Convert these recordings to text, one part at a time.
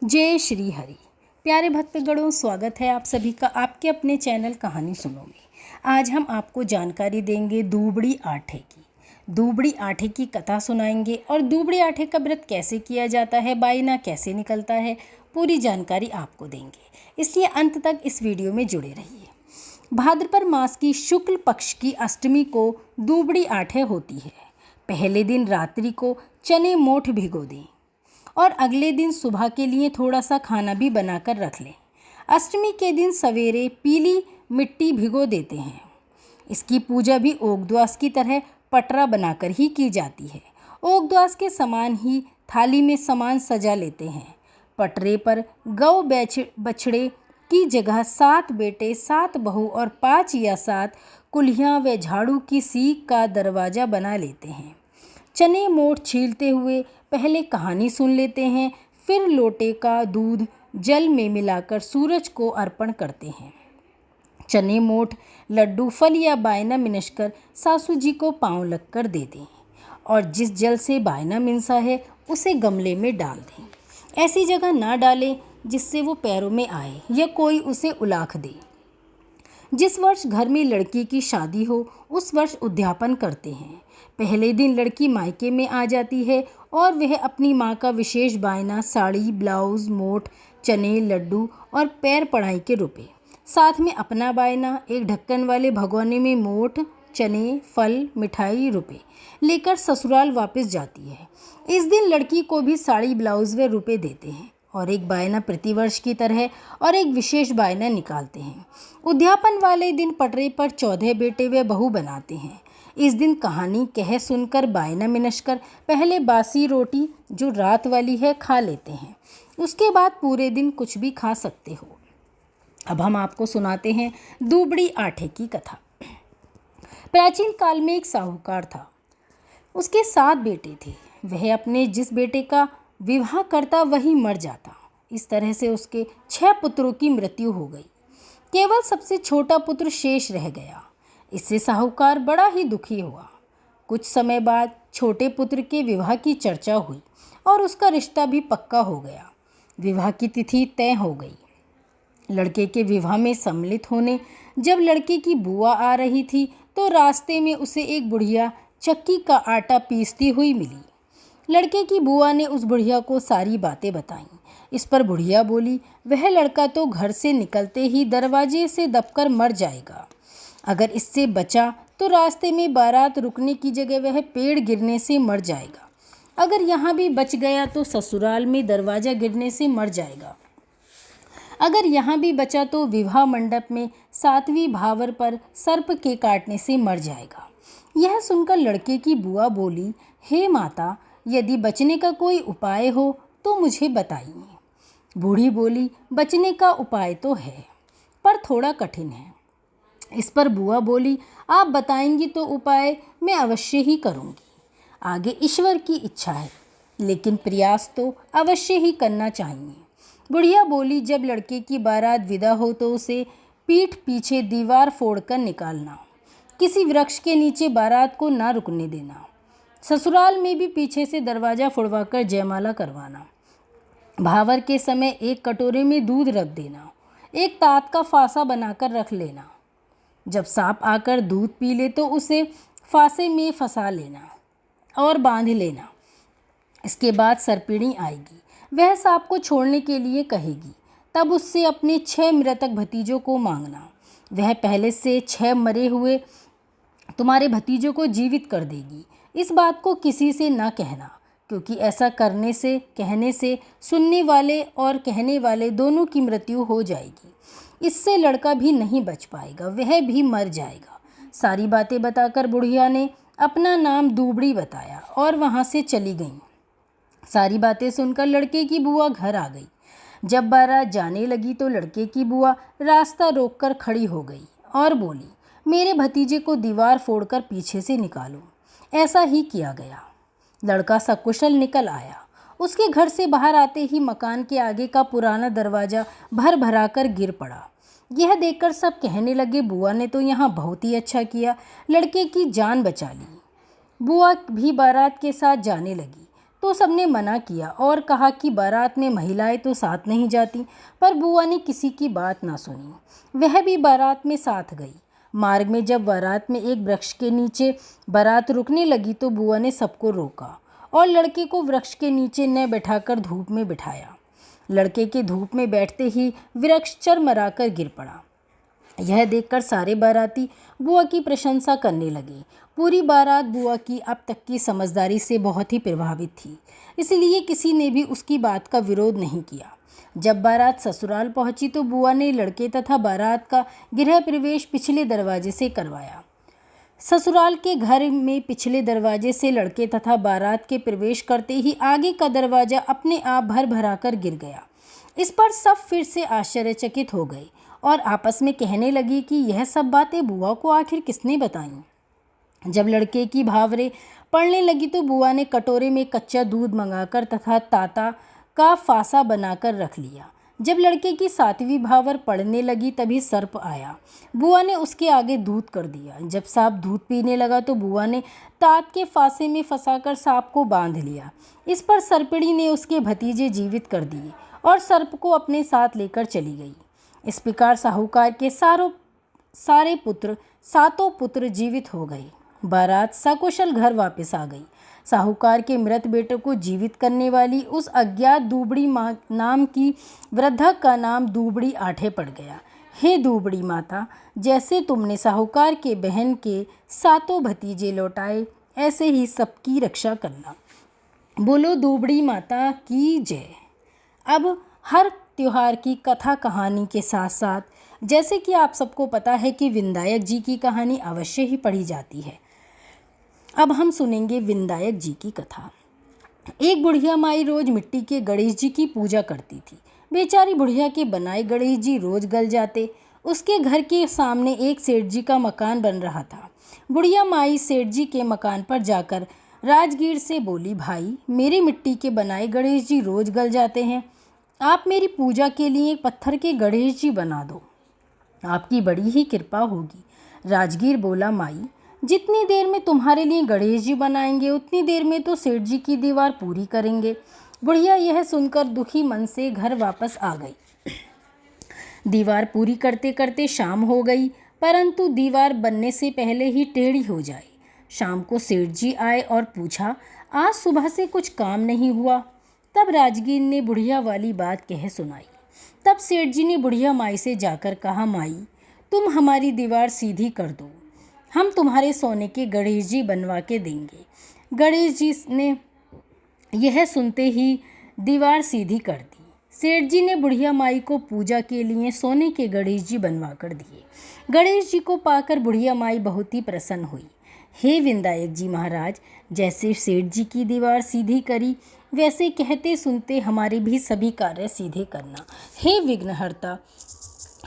जय श्री हरि। प्यारे भक्तगणों, स्वागत है आप सभी का आपके अपने चैनल कहानी सुनो में। आज हम आपको जानकारी देंगे दूबड़ी आठे की। दूबड़ी आठे की कथा सुनाएंगे और दूबड़ी आठे का व्रत कैसे किया जाता है, बायना कैसे निकलता है, पूरी जानकारी आपको देंगे, इसलिए अंत तक इस वीडियो में जुड़े रहिए। भाद्रपद मास की शुक्ल पक्ष की अष्टमी को दूबड़ी आठे होती है। पहले दिन रात्रि को चने मोठ भिगो दें और अगले दिन सुबह के लिए थोड़ा सा खाना भी बनाकर रख लें। अष्टमी के दिन सवेरे पीली मिट्टी भिगो देते हैं। इसकी पूजा भी ओगद्वास की तरह पटरा बनाकर ही की जाती है। ओगद्वास के समान ही थाली में सामान सजा लेते हैं। पटरे पर गौ बछड़े की जगह 7 बेटे, 7 बहू और 5 या 7 कुल्हियाँ व झाड़ू की सीख का दरवाज़ा बना लेते हैं। चने मोठ छीलते हुए पहले कहानी सुन लेते हैं, फिर लोटे का दूध जल में मिलाकर सूरज को अर्पण करते हैं। चने मोठ, लड्डू, फल या बायना मिनसकर सासू जी को पाँव लगकर दे दें और जिस जल से बायना मिनसा है उसे गमले में डाल दें। ऐसी जगह ना डालें जिससे वो पैरों में आए या कोई उसे उलाख दे। जिस वर्ष घर में लड़की की शादी हो उस वर्ष उद्यापन करते हैं। पहले दिन लड़की मायके में आ जाती है और वह अपनी माँ का विशेष बायना, साड़ी, ब्लाउज, मोठ, चने, लड्डू और पैर पढ़ाई के रुपए, साथ में अपना बायना, एक ढक्कन वाले भगोने में मोठ, चने, फल, मिठाई, रुपए लेकर ससुराल वापस जाती है। इस दिन लड़की को भी साड़ी, ब्लाउज व रुपए देते हैं और एक बायना प्रतिवर्ष की तरह और एक विशेष बायना निकालते हैं। उद्यापन वाले दिन पटरे पर 14 बेटे व बहू बनाते हैं। इस दिन कहानी कह सुनकर बायना मिनसकर पहले बासी रोटी जो रात वाली है खा लेते हैं। उसके बाद पूरे दिन कुछ भी खा सकते हो। अब हम आपको सुनाते हैं दूबड़ी आठे की कथा। प्राचीन काल में एक साहूकार था। उसके 7 बेटे थे। वह अपने जिस बेटे का विवाह करता वही मर जाता। इस तरह से उसके 6 पुत्रों की मृत्यु हो गई। केवल सबसे छोटा पुत्र शेष रह गया। इससे साहूकार बड़ा ही दुखी हुआ। कुछ समय बाद छोटे पुत्र के विवाह की चर्चा हुई और उसका रिश्ता भी पक्का हो गया। विवाह की तिथि तय हो गई। लड़के के विवाह में सम्मिलित होने जब लड़के की बुआ आ रही थी तो रास्ते में उसे एक बुढ़िया चक्की का आटा पीसती हुई मिली। लड़के की बुआ ने उस बुढ़िया को सारी बातें बताईं। इस पर बुढ़िया बोली, वह लड़का तो घर से निकलते ही दरवाजे से दबकर मर जाएगा। अगर इससे बचा तो रास्ते में बारात रुकने की जगह वह पेड़ गिरने से मर जाएगा। अगर यहाँ भी बच गया तो ससुराल में दरवाज़ा गिरने से मर जाएगा। अगर यहाँ भी बचा तो विवाह मंडप में 7वीं भावर पर सर्प के काटने से मर जाएगा। यह सुनकर लड़के की बुआ बोली, हे माता, यदि बचने का कोई उपाय हो तो मुझे बताइए। बूढ़ी बोली, बचने का उपाय तो है पर थोड़ा कठिन है। इस पर बुआ बोली, आप बताएंगी तो उपाय मैं अवश्य ही करूँगी। आगे ईश्वर की इच्छा है, लेकिन प्रयास तो अवश्य ही करना चाहिए। बुढ़िया बोली, जब लड़के की बारात विदा हो तो उसे पीठ पीछे दीवार फोड़कर निकालना। किसी वृक्ष के नीचे बारात को ना रुकने देना। ससुराल में भी पीछे से दरवाज़ा फुड़वाकर जयमाला करवाना। भावर के समय एक कटोरे में दूध रख देना। एक तात का फासा बनाकर रख लेना। जब सांप आकर दूध पी ले तो उसे फासे में फंसा लेना और बांध लेना। इसके बाद सर्पिणी आएगी, वह सांप को छोड़ने के लिए कहेगी। तब उससे अपने 6 मृतक भतीजों को मांगना। वह पहले से 6 मरे हुए तुम्हारे भतीजों को जीवित कर देगी। इस बात को किसी से ना कहना, क्योंकि ऐसा कहने से सुनने वाले और कहने वाले दोनों की मृत्यु हो जाएगी। इससे लड़का भी नहीं बच पाएगा, वह भी मर जाएगा। सारी बातें बताकर बुढ़िया ने अपना नाम दूबड़ी बताया और वहाँ से चली गई। सारी बातें सुनकर लड़के की बुआ घर आ गई। जब बारात जाने लगी तो लड़के की बुआ रास्ता रोककर खड़ी हो गई और बोली, मेरे भतीजे को दीवार फोड़कर पीछे से निकालो। ऐसा ही किया गया। लड़का सकुशल निकल आया। उसके घर से बाहर आते ही मकान के आगे का पुराना दरवाज़ा भर भरा कर गिर पड़ा। यह देखकर सब कहने लगे, बुआ ने तो यहाँ बहुत ही अच्छा किया, लड़के की जान बचा ली। बुआ भी बारात के साथ जाने लगी तो सबने मना किया और कहा कि बारात में महिलाएं तो साथ नहीं जाती, पर बुआ ने किसी की बात ना सुनी। वह भी बारात में साथ गई। मार्ग में जब बारात में एक वृक्ष के नीचे बारात रुकने लगी तो बुआ ने सबको रोका और लड़के को वृक्ष के नीचे न बैठाकर धूप में बिठाया। लड़के के धूप में बैठते ही वृक्ष चरमराकर गिर पड़ा। यह देखकर सारे बाराती बुआ की प्रशंसा करने लगे। पूरी बारात बुआ की अब तक की समझदारी से बहुत ही प्रभावित थी, इसलिए किसी ने भी उसकी बात का विरोध नहीं किया। जब बारात ससुराल पहुंची तो बुआ ने लड़के तथा बारात का गृह प्रवेश पिछले दरवाजे से करवाया। ससुराल के घर में पिछले दरवाजे से लड़के तथा बारात के प्रवेश करते ही आगे का दरवाजा अपने आप भर भरा कर गिर गया। इस पर सब फिर से आश्चर्यचकित हो गए और आपस में कहने लगी कि यह सब बातें बुआ को आखिर किसने बताईं। जब लड़के की भावरे पड़ने लगी तो बुआ ने कटोरे में कच्चा दूध मंगाकर तथा ताता का फासा बनाकर रख लिया। जब लड़के की 7वीं भावर पड़ने लगी तभी सर्प आया। बुआ ने उसके आगे दूध कर दिया। जब सांप दूध पीने लगा तो बुआ ने तात के फासे में फंसाकर सांप को बांध लिया। इस पर सर्पिणी ने उसके भतीजे जीवित कर दिए और सर्प को अपने साथ लेकर चली गई। इस प्रकार साहूकार के सातों पुत्र जीवित हो गए। बारात सकुशल घर वापस आ गई। साहूकार के मृत बेटे को जीवित करने वाली उस अज्ञात दूबड़ी माँ नाम की वृद्धा का नाम दूबड़ी आठे पड़ गया। हे दूबड़ी माता, जैसे तुमने साहूकार के बहन के 7 भतीजे लौटाए, ऐसे ही सबकी रक्षा करना। बोलो दूबड़ी माता की जय। अब हर त्योहार की कथा कहानी के साथ साथ जैसे कि आप सबको पता है कि विंदायक जी की कहानी अवश्य ही पढ़ी जाती है। अब हम सुनेंगे विंदायक जी की कथा। एक बुढ़िया माई रोज मिट्टी के गणेश जी की पूजा करती थी। बेचारी बुढ़िया के बनाए गणेश जी रोज गल जाते। उसके घर के सामने एक सेठ जी का मकान बन रहा था। बुढ़िया माई सेठ जी के मकान पर जाकर राजगीर से बोली, भाई मेरे मिट्टी के बनाए गणेश जी रोज गल जाते हैं, आप मेरी पूजा के लिए पत्थर के गणेश जी बना दो, आपकी बड़ी ही कृपा होगी। राजगीर बोला, माई जितनी देर में तुम्हारे लिए गणेश जी बनाएंगे उतनी देर में तो सेठ जी की दीवार पूरी करेंगे। बुढ़िया यह सुनकर दुखी मन से घर वापस आ गई। दीवार पूरी करते करते शाम हो गई, परंतु दीवार बनने से पहले ही टेढ़ी हो जाए। शाम को सेठ जी आए और पूछा, आज सुबह से कुछ काम नहीं हुआ। तब राजगीर ने बुढ़िया वाली बात कह सुनाई। तब सेठ जी ने बुढ़िया माई से जाकर कहा, माई तुम हमारी दीवार सीधी कर दो, हम तुम्हारे सोने के गणेश जी बनवा के देंगे। गणेश जी ने यह सुनते ही दीवार सीधी कर दी। सेठ जी ने बुढ़िया माई को पूजा के लिए सोने के गणेश जी बनवा कर दिए। गणेश जी को पाकर बुढ़िया माई बहुत ही प्रसन्न हुई। हे विंदायक जी महाराज, जैसे सेठ जी की दीवार सीधी करी वैसे कहते सुनते हमारे भी सभी कार्य सीधे करना। हे विघ्नहर्ता,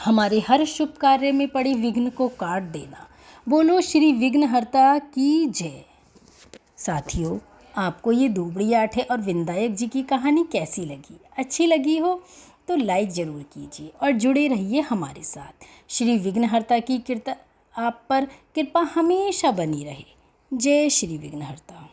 हमारे हर शुभ कार्य में पड़े विघ्न को काट देना। बोलो श्री विघ्नहर्ता की जय। साथियों, आपको ये दूबड़ी आठे और विंदायक जी की कहानी कैसी लगी? अच्छी लगी हो तो लाइक ज़रूर कीजिए और जुड़े रहिए हमारे साथ। श्री विघ्नहर्ता की आप पर कृपा हमेशा बनी रहे। जय श्री विघ्नहर्ता।